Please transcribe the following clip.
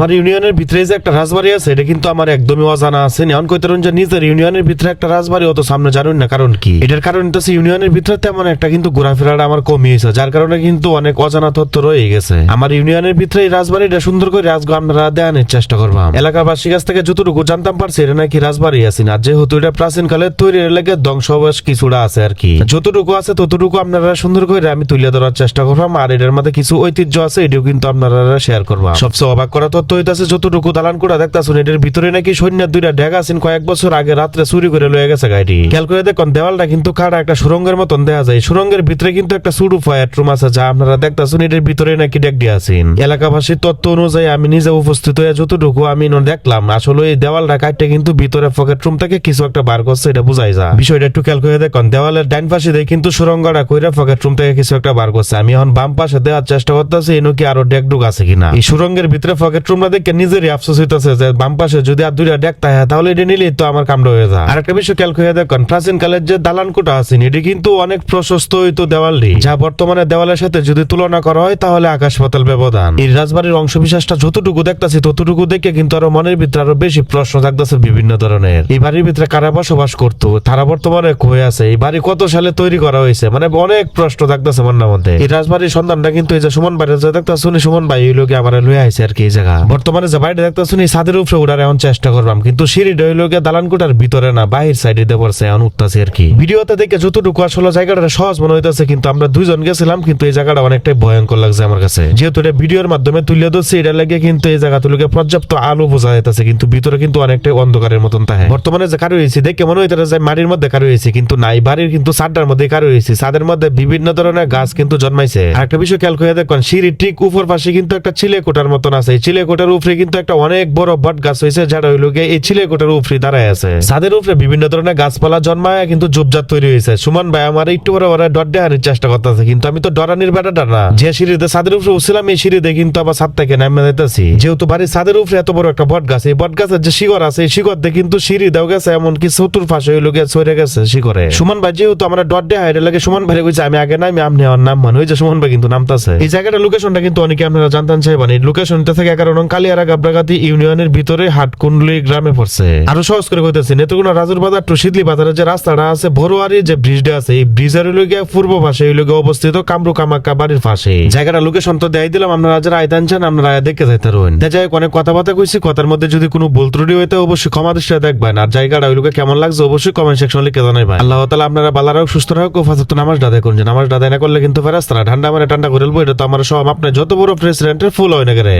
আমার ইউনিয়নের ভিতরে যে একটা রাজবাড়ি আছে এটা কিন্তু আমার একদমই অজানা আছে। এখন কইতেন যে নিজের ইউনিয়নের ভিতরে একটা রাজবাড়ি অত সামনে জানুন না, কারণ কি? এটার কারণ হচ্ছে ইউনিয়নের ভিতরে তেমন একটা কিন্তু ঘোরাফেরাটা আমার কমিয়েছে, যার কারণে কিন্তু অনেক অজানা তথ্য রয়ে গেছে। আমার ইউনিয়নের ভিতরে এই রাজবাড়িটা সুন্দর করে আজকে আপনারা দেখানোর চেষ্টা করবাম। এলাকাবাসীর কাছ থেকে যতটুকু জানতাম পারছি এটা নাকি রাজবাড়ি আছে না, যেহেতু এটা প্রাচীন কালে তৈরি লেগে ধ্বংসাবশেষ কিছুটা আছে আর কি। যতটুকু আছে ততটুকু আপনারা সুন্দর করে আমি তুলে ধরার চেষ্টা করবাম, আর এটার মধ্যে কিছু ঐতিহ্য আছে এটাও কিন্তু আপনারা শেয়ার করবাম। সবচেয়ে অবাক করা তথ্য হইতাছে যতটুকু দালান কোটা দেখতাছেন এটার ভিতরে নাকি সৈন্যের দুইটা ড্যাগ আছেন কয়েক বছর আগে রাত্রে চুরি করে লয়ে গেছে গাড়ি। খেয়াল করে দেখুন দেওয়ালটা কিন্তু কাটা একটা সুরঙ্গের মতন দেখা যায়। সুরঙ্গের ভিতরে কিন্তু একটা ছোট ফায়াররুম আছে যা আপনারা দেখতাছেন এটার ভিতরে নাকি ড্যাগ দিয়ে আছেন। এলাকাবাসীর তথ্য অনুযায়ী আমি নিজে উপস্থিত হয়ে যতটুকু আমি দেখলাম আসলে এই দেওয়ালটা কাটতে কিন্তু ভিতরে পকেট রুম থেকে কিছু একটা বার করছে, এটা বোঝাই যায়। বিষয়টা একটু খেয়াল করে দেখুন দেওয়ালের ডাইন পাশে দিয়ে কিন্তু সুরঙ্গটা কইরা পকেট রুম থেকে কিছু একটা বার করছে। আমি এখন বাম পাশে দেওয়ার চেষ্টা করতেছি এনো কি আরো ডেক ডুক আছে কিনা। এই সুরঙ্গের ভিতরে পকেট রুমটা দেখে নিজেরই আফসোস হইতেছে যে বাম পাশে যদি আর দুইটা ডেক থাকে তাহলে এটা নিলেই তো আমার কামড় হয়ে যায়। আর একটা বিষয় খেয়াল করে দেখুন প্রাচীন কালের যে দালান কোটা আছে এটি কিন্তু অনেক প্রশস্ত হইতো দেওয়ালটি, যা বর্তমানে দেওয়ালের সাথে যদি তুলনা করা হয় তাহলে আকাশ পাতাল ব্যবধান। এই রাজবাড়ির অংশ বিশেষটা যতটুকু দেখতেছি ততটুকু দেখে কিন্তু আরো মনের ভিতরে আরো বেশি প্রশ্ন থাকতেছে বিভিন্ন ধরনের। এই বাড়ির ভিতরে কারা বসবাস করতো, তারা বর্তমানে কই আছে, এই বাড়ি কত সালে তৈরি করা হয়েছে, মানে অনেক প্রশ্ন থাকতেছে মনের মধ্যে। এই রাজবাড়ির সন্ধানটা কিন্তু এই যে সুমন বাড়ি যে দেখতেছুন সুমন ভাই এই লোকে আমার লয়ে আইছে আর কি। এই জায়গা বর্তমানে যে বাড়িটা দেখতেছুন এই ছাদের উপরে উঠার এখন চেষ্টা করলাম, কিন্তু সিঁড়িটা হইল গিয়ে দালান কোটার ভিতরে না বাহির সাইডে দিয়ে পড়ছে, এখন উঠতেছে আর কি। ভিডিওতে দেখে যতটুকু আসলে জায়গাটা সহজ মনে হইতেছে, কিন্তু আমরা দুইজন গেছিলাম কিন্তু এই জায়গাটা অনেকটাই ভয়ঙ্কর লাগছে আমার কাছে। যেহেতু এটা ভিডিওর মাধ্যমে তুলে ধরছি এটা লাগে কিন্তু এই জায়গা তুলে পর্যাপ্ত আলো বোঝা যাইতেছে, কিন্তু ভিতরে কিন্তু অনেকটাই অন্ধকারের মতন থাকে। বর্তমানে যে কারো হয়েছে দেখে মনে হইতে যে মাটির মধ্যে কারো হয়েছে, কিন্তু নাই, বাড়ির কিন্তু ছাদটার মধ্যে কারো হয়েছে, ছাদের মধ্যে বিভিন্ন ধরনের গাছ কিন্তু জন্মাইছে। আর একটা বিষয় খেয়াল করে দেখুন সিঁড়ির ঠিক উপর পাশে কিন্তু একটা চিলে কোটার মতন আছে, এই চিলে কোটার উপরে কিন্তু একটা অনেক বড় বট গাছ হয়েছে, যেটা হইল গিয়ে এই চিলে কোটার উপরে দাঁড়ায় আছে। ছাদের উপরে বিভিন্ন ধরনের গাছপালা জন্মায় কিন্তু ঝোপঝাড় তৈরি হয়েছে। সুমন ভাই আমার একটু বড় বড় ডট দেওয়ার চেষ্টা করতেছে, কিন্তু আমি তো ডরানির বেটাটা না। যে সিঁড়িতে ছাদের উপরে উঠছিলাম এই সিঁড়িতে কিন্তু আবার ছাদ থেকে নামে যাইতেছি। যেহেতু বাড়ির ছাদের উপরে এত বড় একটা বট গাছ, এই বট গাছের যে শিকড় আছে এই শিকড় দিয়ে কিন্তু সিঁড়ি দেওয়া গেছে, এমনকি চতুর্পাশে হইল গিয়ে ছড়ে গেছে শিকড়ে। সুমন ভাই যেহেতু আমরা ডট দেওয়া এটা লাগে সুমন ভাই কইছে আমি আগে নামি আপনি আমার নাম মানে ওই যে সুমন ভাই কিন্তু নামতাছে। এই জায়গাটা লোকেশনটা কিন্তু অনেকে আপনারা জানতেন চাইবেন। এই লোকেশনটা থেকে 11 নং কালিয়ারা গাবরাগাতি ইউনিয়নের ভিতরে হাটকুন্ডলি গ্রামে পড়ছে। আরো সহজ করে কইতেছি নেত্রকোনা রাজুর বাজার টু শীতলি বাজারের যে রাস্তাটা আছে বড়ুয়ারি যে ব্রিজটা আছে এই ব্রিজের হইল গিয়ে পূর্ব পাশে হইল গিয়ে অবস্থিত কামরু কামাক্কা বাড়ির পাশে। জায়গাটা লোকেশন তো দেই দিলাম, আপনারা যারা আইতান চান আপনারা দেখে যাইতে রইন। যাই হোক অনেক কথাবার্তা কইছি, কথার মধ্যে যদি কোনো ভুল ত্রুটি হইতে অবশ্যই ক্ষমা দৃষ্টিতে দেখবেন। আর জায়গাটা হইল কেমন লাগছে অবশ্যই কমেন্ট সেকশনে লিখে জানাইবেন। আল্লাহ তাআলা আপনারা ভালো রাখুক, সুস্থ রাখুক ও ফাসাত নামাজ আদায় করুন। নামাজ আদায় না করলে কিন্তু ফেরেশতারা ঠান্ডা মানে ঠান্ডা করে বলবো, এটা তো আমার সব আপনার যত বড় প্রেসিডেন্টের ফুল হয় না করে।